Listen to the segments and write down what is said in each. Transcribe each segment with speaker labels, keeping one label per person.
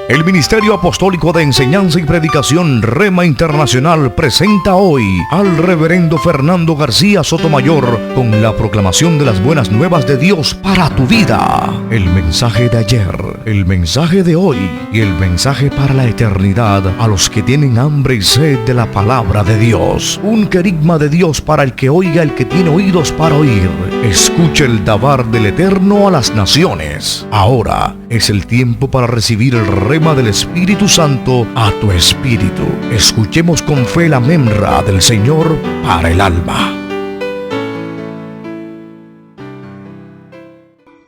Speaker 1: El Ministerio Apostólico de Enseñanza y Predicación Rema Internacional presenta hoy al Reverendo Fernando García Sotomayor con la proclamación de las buenas nuevas de Dios para tu vida. El mensaje de ayer, el mensaje de hoy y el mensaje para la eternidad a los que tienen hambre y sed de la palabra de Dios. Un querigma de Dios para el que oiga, el que tiene oídos para oír. Escucha el dabar del Eterno a las naciones. Ahora es el tiempo para recibir el rema del Espíritu Santo a tu espíritu. Escuchemos con fe la memra del Señor para el alma.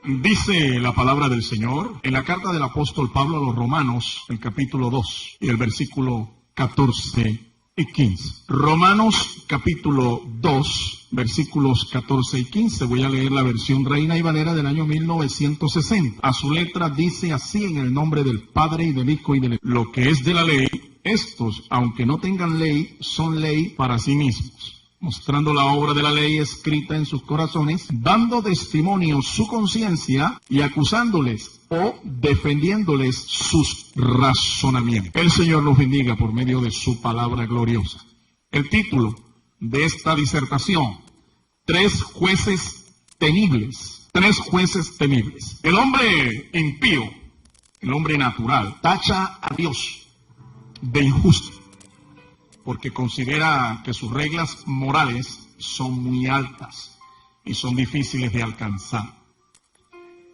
Speaker 2: Dice la palabra del Señor en la carta del apóstol Pablo a los Romanos, el capítulo 2 y el versículo 14 y 15. Romanos capítulo 2, versículos 14 y 15. Voy a leer la versión Reina y Valera del año 1960. A su letra dice así: en el nombre del Padre y del Hijo y del Espíritu. Lo que es de la ley, estos, aunque no tengan ley, son ley para sí mismos, mostrando la obra de la ley escrita en sus corazones, dando testimonio su conciencia y acusándoles o defendiéndoles sus razonamientos. El Señor nos bendiga por medio de su palabra gloriosa. El título de esta disertación: tres jueces temibles. Tres jueces temibles. El hombre impío, el hombre natural, tacha a Dios de injusto, porque considera que sus reglas morales son muy altas y son difíciles de alcanzar.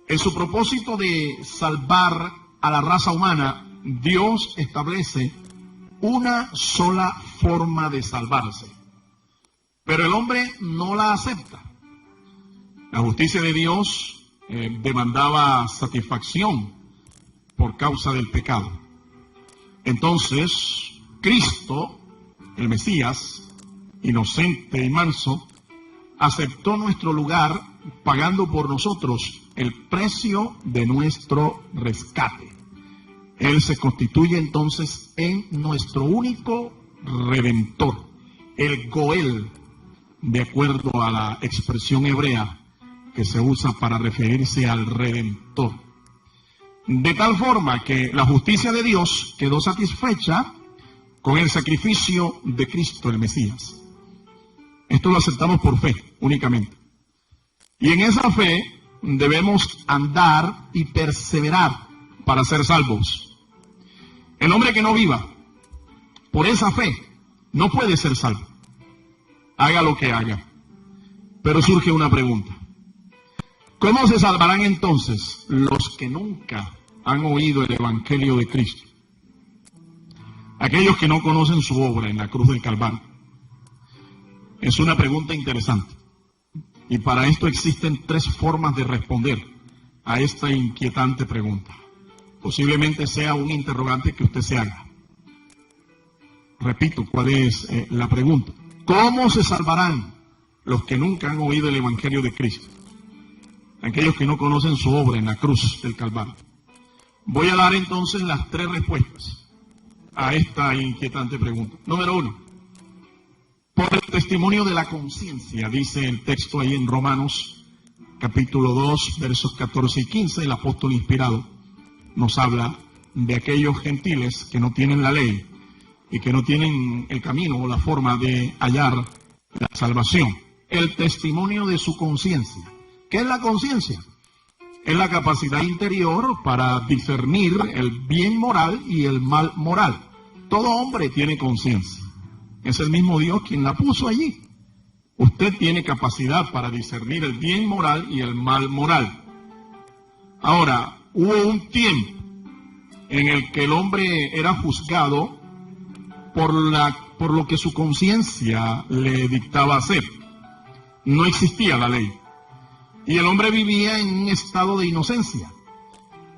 Speaker 2: En su propósito de salvar a la raza humana, Dios establece una sola forma de salvarse, pero el hombre no la acepta. La justicia de Dios demandaba satisfacción por causa del pecado. Entonces, Cristo, el Mesías, inocente y manso, aceptó nuestro lugar, pagando por nosotros el precio de nuestro rescate. Él se constituye entonces en nuestro único redentor, el Goel, de acuerdo a la expresión hebrea que se usa para referirse al redentor. De tal forma que la justicia de Dios quedó satisfecha con el sacrificio de Cristo el Mesías. Esto lo aceptamos por fe únicamente. Y en esa fe debemos andar y perseverar para ser salvos. El hombre que no viva por esa fe no puede ser salvo, haga lo que haga. Pero surge una pregunta: ¿cómo se salvarán entonces los que nunca han oído el Evangelio de Cristo? Aquellos que no conocen su obra en la cruz del Calvario. Es una pregunta interesante. Y para esto existen tres formas de responder a esta inquietante pregunta. Posiblemente sea un interrogante que usted se haga. Repito, ¿cuál es la pregunta? ¿Cómo se salvarán los que nunca han oído el Evangelio de Cristo? Aquellos que no conocen su obra en la cruz del Calvario. Voy a dar entonces las tres respuestas a esta inquietante pregunta. Número uno: por el testimonio de la conciencia, dice el texto ahí en Romanos, capítulo 2, versos 14 y 15, el apóstol inspirado nos habla de aquellos gentiles que no tienen la ley y que no tienen el camino o la forma de hallar la salvación. El testimonio de su conciencia. ¿Qué es la conciencia? Es la capacidad interior para discernir el bien moral y el mal moral. Todo hombre tiene conciencia. Es el mismo Dios quien la puso allí. Usted tiene capacidad para discernir el bien moral y el mal moral. Ahora, hubo un tiempo en el que el hombre era juzgado por lo que su conciencia le dictaba hacer. No existía la ley. Y el hombre vivía en un estado de inocencia.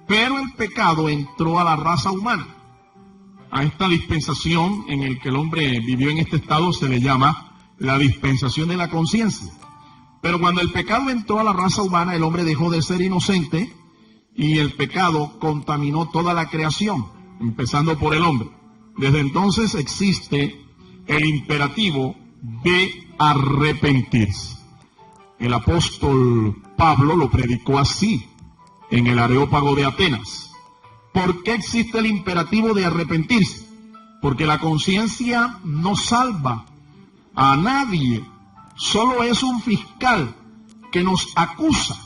Speaker 2: Pero el pecado entró a la raza humana. A esta dispensación en el que el hombre vivió en este estado se le llama la dispensación de la conciencia. Pero cuando el pecado entró a la raza humana, el hombre dejó de ser inocente y el pecado contaminó toda la creación, empezando por el hombre. Desde entonces existe el imperativo de arrepentirse. El apóstol Pablo lo predicó así en el Areópago de Atenas. ¿Por qué existe el imperativo de arrepentirse? Porque la conciencia no salva a nadie, solo es un fiscal que nos acusa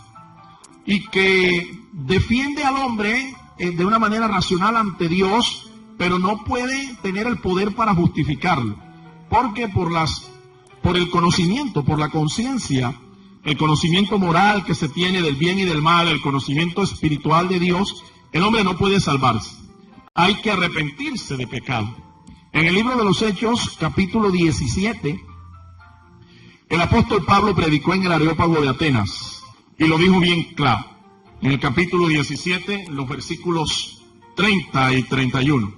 Speaker 2: y que defiende al hombre de una manera racional ante Dios, pero no puede tener el poder para justificarlo, porque por el conocimiento, por la conciencia, el conocimiento moral que se tiene del bien y del mal, el conocimiento espiritual de Dios, el hombre no puede salvarse. Hay que arrepentirse de pecado. En el libro de los Hechos, capítulo 17, el apóstol Pablo predicó en el Areópago de Atenas y lo dijo bien claro. En el capítulo 17, los versículos 30 y 31,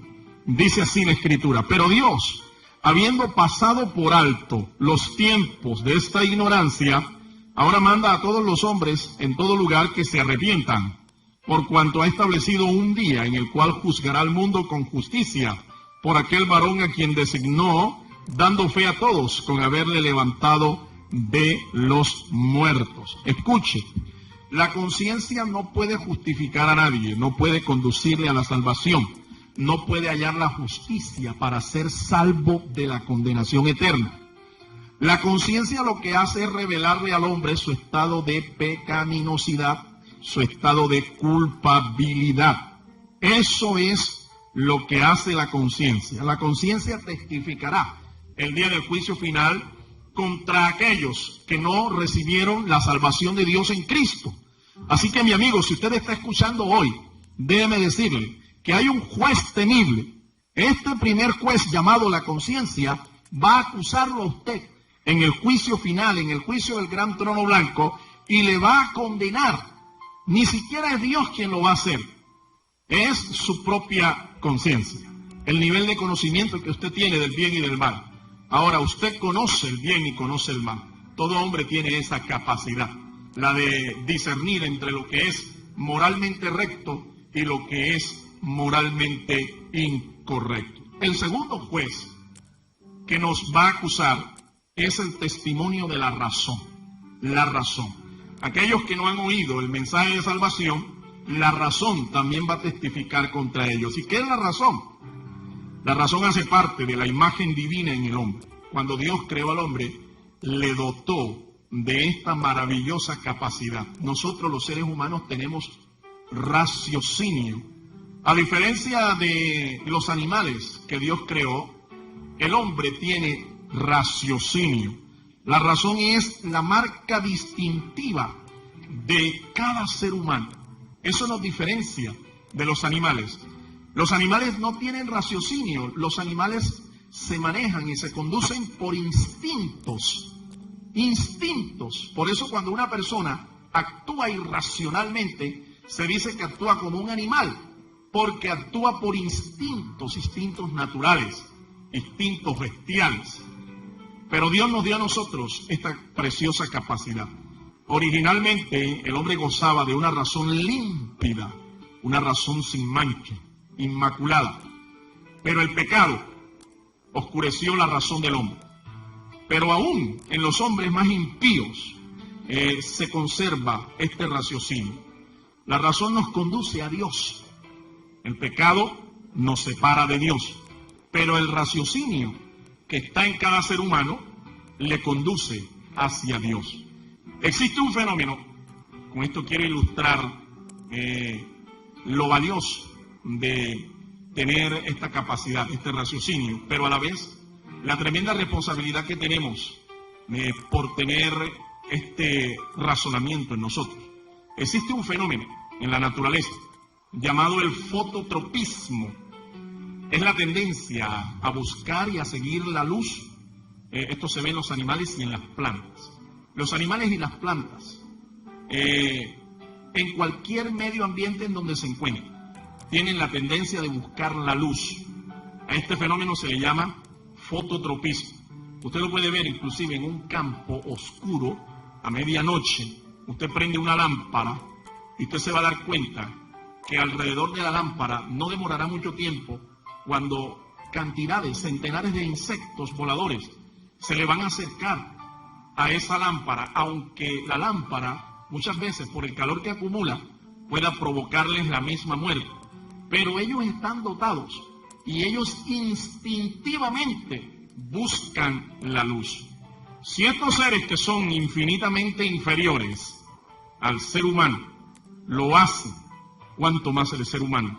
Speaker 2: dice así la Escritura: pero Dios, habiendo pasado por alto los tiempos de esta ignorancia, ahora manda a todos los hombres en todo lugar que se arrepientan, por cuanto ha establecido un día en el cual juzgará al mundo con justicia por aquel varón a quien designó, dando fe a todos con haberle levantado de los muertos. Escuche, la conciencia no puede justificar a nadie, no puede conducirle a la salvación, no puede hallar la justicia para ser salvo de la condenación eterna. La conciencia lo que hace es revelarle al hombre su estado de pecaminosidad, su estado de culpabilidad. Eso es lo que hace la conciencia. La conciencia testificará el día del juicio final contra aquellos que no recibieron la salvación de Dios en Cristo. Así que, mi amigo, si usted está escuchando hoy, déjeme decirle que hay un juez temible. Este primer juez, llamado la conciencia, va a acusarlo a usted en el juicio final, en el juicio del gran trono blanco, y le va a condenar. Ni siquiera es Dios quien lo va a hacer, es su propia conciencia, el nivel de conocimiento que usted tiene del bien y del mal. Ahora, usted conoce el bien y conoce el mal. Todo hombre tiene esa capacidad, la de discernir entre lo que es moralmente recto y lo que es moralmente incorrecto. El segundo juez que nos va a acusar es el testimonio de la razón. La razón. Aquellos que no han oído el mensaje de salvación, la razón también va a testificar contra ellos. ¿Y qué es la razón? La razón hace parte de la imagen divina en el hombre. Cuando Dios creó al hombre, le dotó de esta maravillosa capacidad. Nosotros los seres humanos tenemos raciocinio. A diferencia de los animales que Dios creó, el hombre tiene raciocinio. La razón es la marca distintiva de cada ser humano. Eso nos diferencia de los animales. Los animales no tienen raciocinio. Los animales se manejan y se conducen por instintos. Instintos. Por eso cuando una persona actúa irracionalmente, se dice que actúa como un animal, porque actúa por instintos, instintos naturales, instintos bestiales. Pero Dios nos dio a nosotros esta preciosa capacidad. Originalmente el hombre gozaba de una razón límpida, una razón sin mancha, inmaculada. Pero el pecado oscureció la razón del hombre. Pero aún en los hombres más impíos se conserva este raciocinio. La razón nos conduce a Dios. El pecado nos separa de Dios. Pero el raciocinio que está en cada ser humano le conduce hacia Dios. Existe un fenómeno, con esto quiero ilustrar lo valioso de tener esta capacidad, este raciocinio, pero a la vez la tremenda responsabilidad que tenemos por tener este razonamiento en nosotros. Existe un fenómeno en la naturaleza llamado el fototropismo. Es la tendencia a buscar y a seguir la luz. Esto se ve en los animales y en las plantas. Los animales y las plantas, en cualquier medio ambiente en donde se encuentren, tienen la tendencia de buscar la luz. A este fenómeno se le llama fototropismo. Usted lo puede ver inclusive en un campo oscuro, a medianoche. Usted prende una lámpara y usted se va a dar cuenta que alrededor de la lámpara no demorará mucho tiempo cuando cantidades, centenares de insectos voladores se le van a acercar a esa lámpara, aunque la lámpara muchas veces por el calor que acumula pueda provocarles la misma muerte. pero ellos están dotados y ellos instintivamente buscan la luz. Si estos seres que son infinitamente inferiores al ser humano lo hacen, cuánto más el ser humano,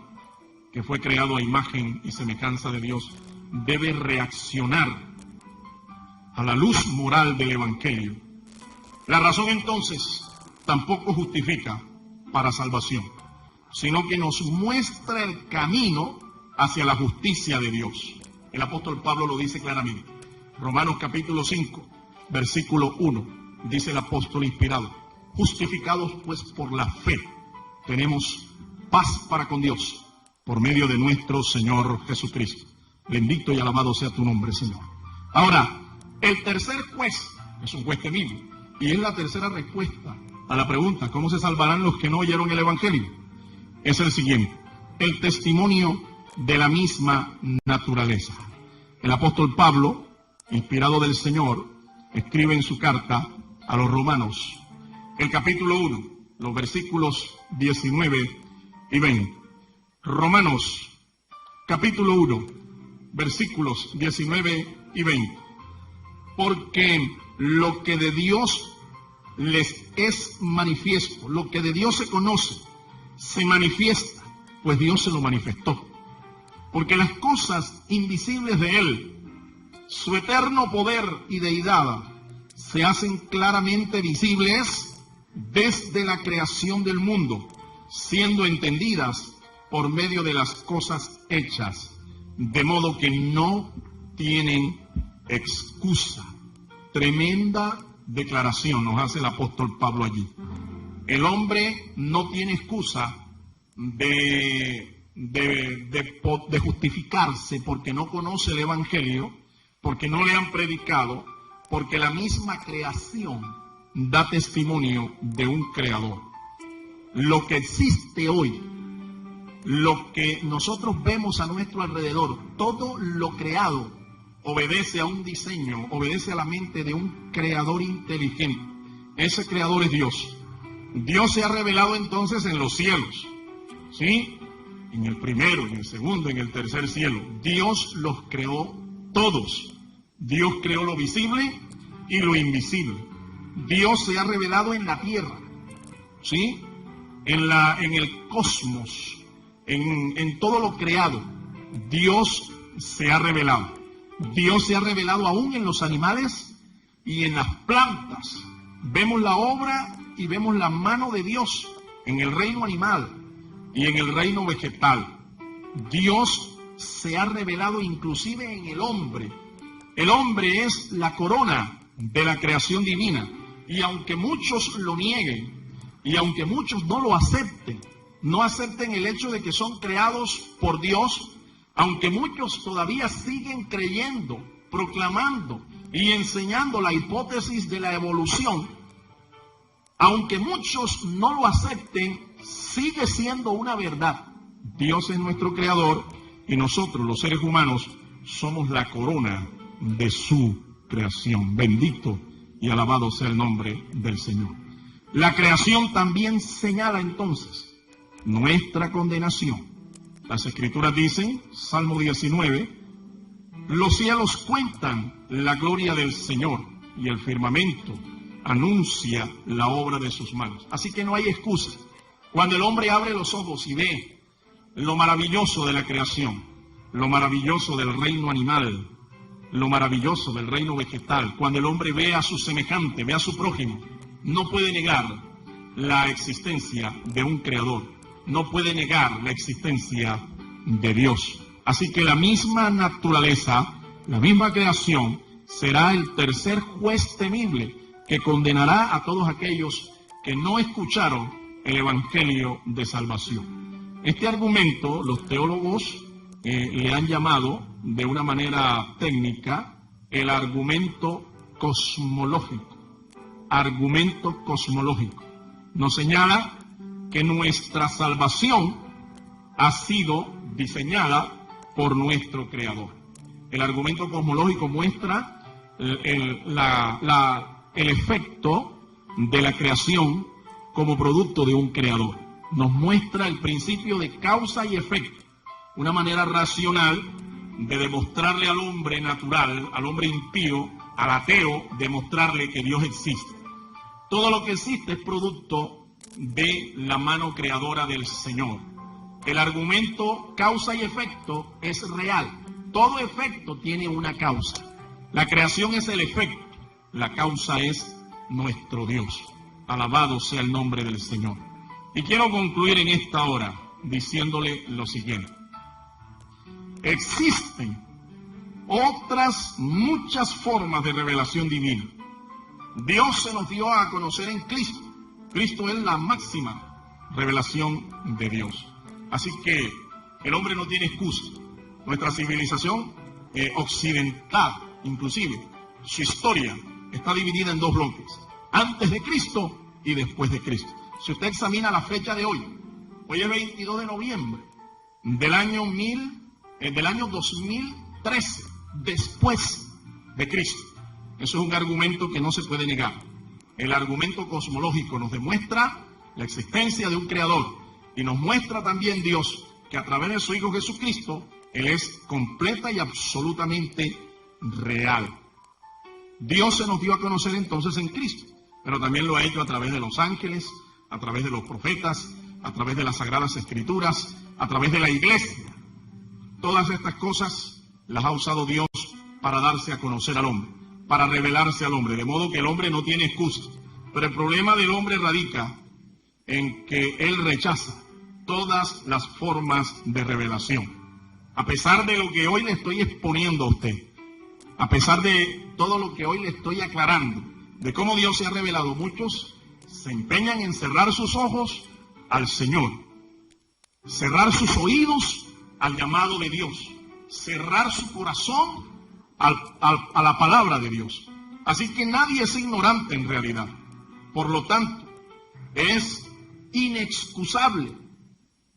Speaker 2: que fue creado a imagen y semejanza de Dios, debe reaccionar a la luz moral del Evangelio. La razón entonces tampoco justifica para salvación, sino que nos muestra el camino hacia la justicia de Dios. El apóstol Pablo lo dice claramente. Romanos capítulo 5, versículo 1, dice el apóstol inspirado: justificados pues por la fe, tenemos paz para con Dios, por medio de nuestro Señor Jesucristo. Bendito y alabado sea tu nombre, Señor. Ahora, el tercer juez es un juez temible, y es la tercera respuesta a la pregunta: ¿cómo se salvarán los que no oyeron el Evangelio? Es el siguiente: el testimonio de la misma naturaleza. El apóstol Pablo, inspirado del Señor, escribe en su carta a los Romanos, el capítulo 1, los versículos 19 y 20. Romanos, capítulo 1, versículos 19 y 20. Porque lo que de Dios les es manifiesto, lo que de Dios se conoce, se manifiesta, pues Dios se lo manifestó. Porque las cosas invisibles de Él, su eterno poder y deidad, se hacen claramente visibles desde la creación del mundo, siendo entendidas por medio de las cosas hechas, de modo que no tienen excusa. Tremenda declaración nos hace el apóstol Pablo allí. El hombre no tiene excusa de justificarse porque no conoce el Evangelio, porque no le han predicado, porque la misma creación da testimonio de un creador. Lo que existe hoy, lo que nosotros vemos a nuestro alrededor, todo lo creado obedece a un diseño, obedece a la mente de un creador inteligente. Ese creador es Dios. Dios se ha revelado entonces en los cielos, ¿sí? En el primero, en el segundo, en el tercer cielo. Dios los creó todos. Dios creó lo visible y lo invisible. Dios se ha revelado en la tierra, ¿sí? En el cosmos, en todo lo creado. Dios se ha revelado. Dios se ha revelado aún en los animales y en las plantas. Vemos la obra y vemos la mano de Dios en el reino animal y en el reino vegetal. Dios se ha revelado inclusive en el hombre. El hombre es la corona de la creación divina. Y aunque muchos lo nieguen, y aunque muchos no lo acepten, no acepten el hecho de que son creados por Dios, aunque muchos todavía siguen creyendo, proclamando y enseñando la hipótesis de la evolución, aunque muchos no lo acepten, sigue siendo una verdad. Dios es nuestro creador y nosotros, los seres humanos, somos la corona de su creación. Bendito y alabado sea el nombre del Señor. La creación también señala entonces nuestra condenación. Las Escrituras dicen, Salmo 19, los cielos cuentan la gloria del Señor y el firmamento anuncia la obra de sus manos. Así que no hay excusa. Cuando el hombre abre los ojos y ve lo maravilloso de la creación, lo maravilloso del reino animal, lo maravilloso del reino vegetal, cuando el hombre ve a su semejante, ve a su prójimo, no puede negar la existencia de un creador, no puede negar la existencia de Dios. Así que la misma naturaleza, la misma creación, será el tercer juez temible que condenará a todos aquellos que no escucharon el Evangelio de salvación. Este argumento los teólogos le han llamado de una manera técnica el argumento cosmológico. Argumento cosmológico. Nos señala que nuestra salvación ha sido diseñada por nuestro Creador. El argumento cosmológico muestra el efecto de la creación como producto de un creador. nos muestra el principio de causa y efecto, una manera racional de demostrarle al hombre natural, al hombre impío, al ateo, demostrarle que Dios existe. Todo lo que existe es producto de la mano creadora del Señor. El argumento causa y efecto es real. Todo efecto tiene una causa. La creación es el efecto. La causa es nuestro Dios. Alabado sea el nombre del Señor. Y quiero concluir en esta hora diciéndole lo siguiente. Existen otras muchas formas de revelación divina. Dios se nos dio a conocer en Cristo. Cristo es la máxima revelación de Dios. Así que el hombre no tiene excusa. Nuestra civilización occidental, inclusive, su historia está dividida en dos bloques. Antes de Cristo y después de Cristo. Si usted examina la fecha de hoy es 22 de noviembre del año 2013, después de Cristo. Eso es un argumento que no se puede negar. El argumento cosmológico nos demuestra la existencia de un creador y nos muestra también Dios que a través de su Hijo Jesucristo, Él es completa y absolutamente real. Dios se nos dio a conocer entonces en Cristo, pero también lo ha hecho a través de los ángeles, a través de los profetas, a través de las Sagradas Escrituras, a través de la Iglesia. Todas estas cosas las ha usado Dios para darse a conocer al hombre, para revelarse al hombre, de modo que el hombre no tiene excusa. Pero el problema del hombre radica en que él rechaza todas las formas de revelación. A pesar de lo que hoy le estoy exponiendo a usted, a pesar de todo lo que hoy le estoy aclarando, de cómo Dios se ha revelado, muchos se empeñan en cerrar sus ojos al Señor, cerrar sus oídos al llamado de Dios, cerrar su corazón a la palabra de Dios. Así que nadie es ignorante en realidad. Por lo tanto, es inexcusable.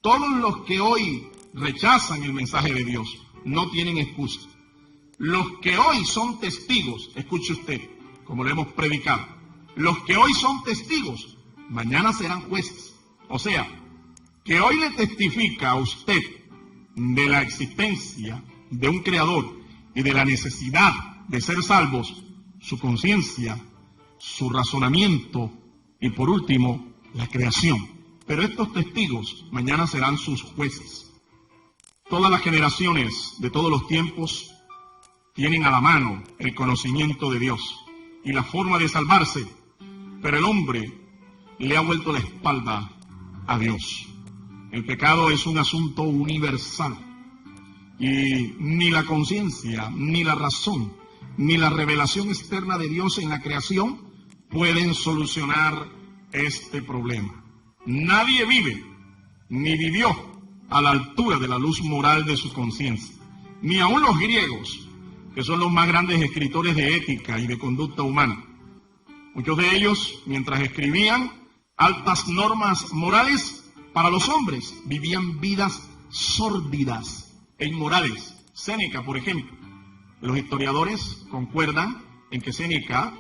Speaker 2: Todos los que hoy rechazan el mensaje de Dios no tienen excusa. Los que hoy son testigos, escuche usted, como lo hemos predicado, los que hoy son testigos, mañana serán jueces. O sea, que hoy le testifica a usted de la existencia de un creador y de la necesidad de ser salvos, su conciencia, su razonamiento y por último, la creación. Pero estos testigos mañana serán sus jueces. Todas las generaciones de todos los tiempos tienen a la mano el conocimiento de Dios y la forma de salvarse, pero el hombre le ha vuelto la espalda a Dios. El pecado es un asunto universal y ni la conciencia, ni la razón, ni la revelación externa de Dios en la creación pueden solucionar este problema. Nadie vive ni vivió a la altura de la luz moral de su conciencia, ni aun los griegos, que son los más grandes escritores de ética y de conducta humana. Muchos de ellos, mientras escribían altas normas morales para los hombres, vivían vidas sórdidas e inmorales. Séneca, por ejemplo. Los historiadores concuerdan en que Séneca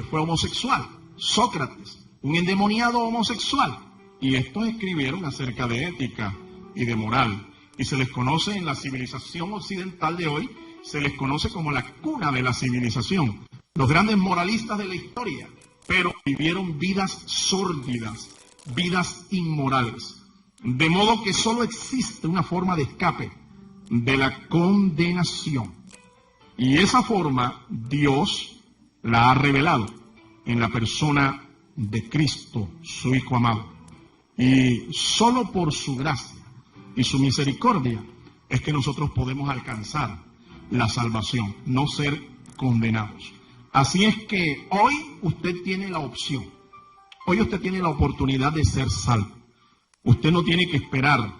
Speaker 2: fue homosexual. Sócrates, un endemoniado homosexual. Y estos escribieron acerca de ética y de moral. Y se les conoce en la civilización occidental de hoy, se les conoce como la cuna de la civilización. Los grandes moralistas de la historia, pero vivieron vidas sórdidas, vidas inmorales. De modo que solo existe una forma de escape de la condenación. Y esa forma Dios la ha revelado en la persona de Cristo, su Hijo amado. Y solo por su gracia y su misericordia es que nosotros podemos alcanzar la salvación, no ser condenados. Así es que hoy usted tiene la opción, hoy usted tiene la oportunidad de ser salvo. Usted no tiene que esperar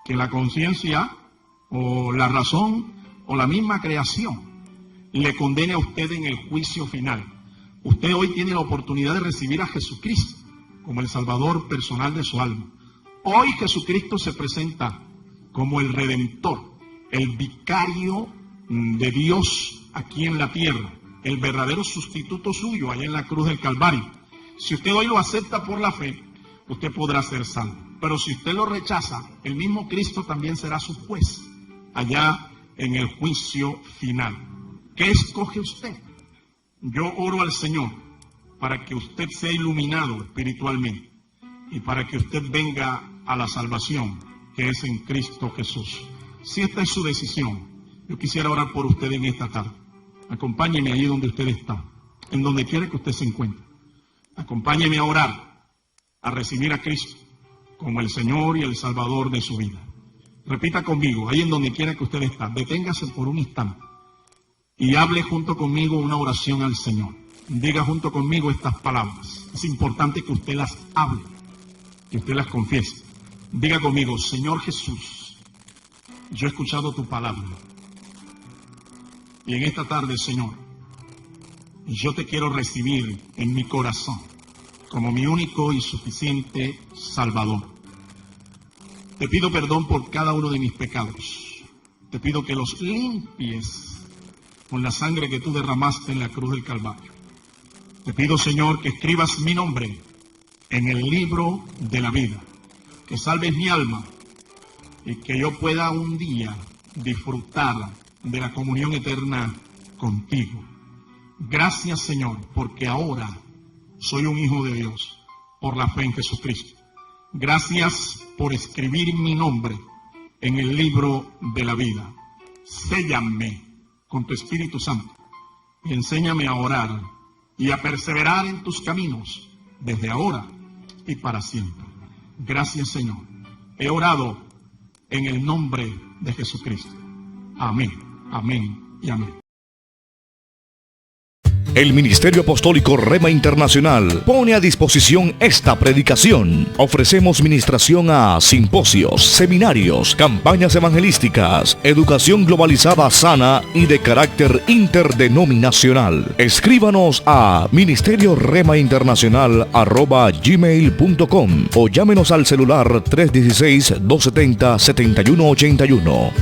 Speaker 2: que la conciencia o la razón o la misma creación le condene a usted en el juicio final. Usted hoy tiene la oportunidad de recibir a Jesucristo como el Salvador personal de su alma. Hoy Jesucristo se presenta como el Redentor, el vicario de Dios aquí en la tierra, el verdadero sustituto suyo allá en la cruz del Calvario. Si usted hoy lo acepta por la fe, usted podrá ser salvo. Pero si usted lo rechaza, el mismo Cristo también será su juez allá en el juicio final. ¿Qué escoge usted? Yo oro al Señor para que usted sea iluminado espiritualmente y para que usted venga a la salvación que es en Cristo Jesús. Si esta es su decisión, yo quisiera orar por usted en esta tarde. Acompáñeme ahí donde usted está, en donde quiera que usted se encuentre. Acompáñeme a orar, a recibir a Cristo como el Señor y el Salvador de su vida. Repita conmigo, ahí en donde quiera que usted está, deténgase por un instante y hable junto conmigo una oración al Señor. Diga junto conmigo estas palabras. Es importante que usted las hable, que usted las confiese. Diga conmigo: Señor Jesús, yo he escuchado tu palabra. Y en esta tarde, Señor, yo te quiero recibir en mi corazón como mi único y suficiente Salvador. Te pido perdón por cada uno de mis pecados. Te pido que los limpies con la sangre que tú derramaste en la cruz del Calvario. Te pido, Señor, que escribas mi nombre en el libro de la vida, que salves mi alma y que yo pueda un día disfrutar de la comunión eterna contigo. Gracias, Señor, porque ahora soy un hijo de Dios por la fe en Jesucristo. Gracias por escribir mi nombre en el libro de la vida. Séllame con tu Espíritu Santo y enséñame a orar y a perseverar en tus caminos desde ahora y para siempre. Gracias, Señor. He orado en el nombre de Jesucristo. Amén, amén y amén.
Speaker 1: El Ministerio Apostólico Rema Internacional pone a disposición esta predicación. Ofrecemos ministración a simposios, seminarios, campañas evangelísticas, educación globalizada sana y de carácter interdenominacional. Escríbanos a ministerioremainternacional@gmail.com o llámenos al celular 316-270-7181.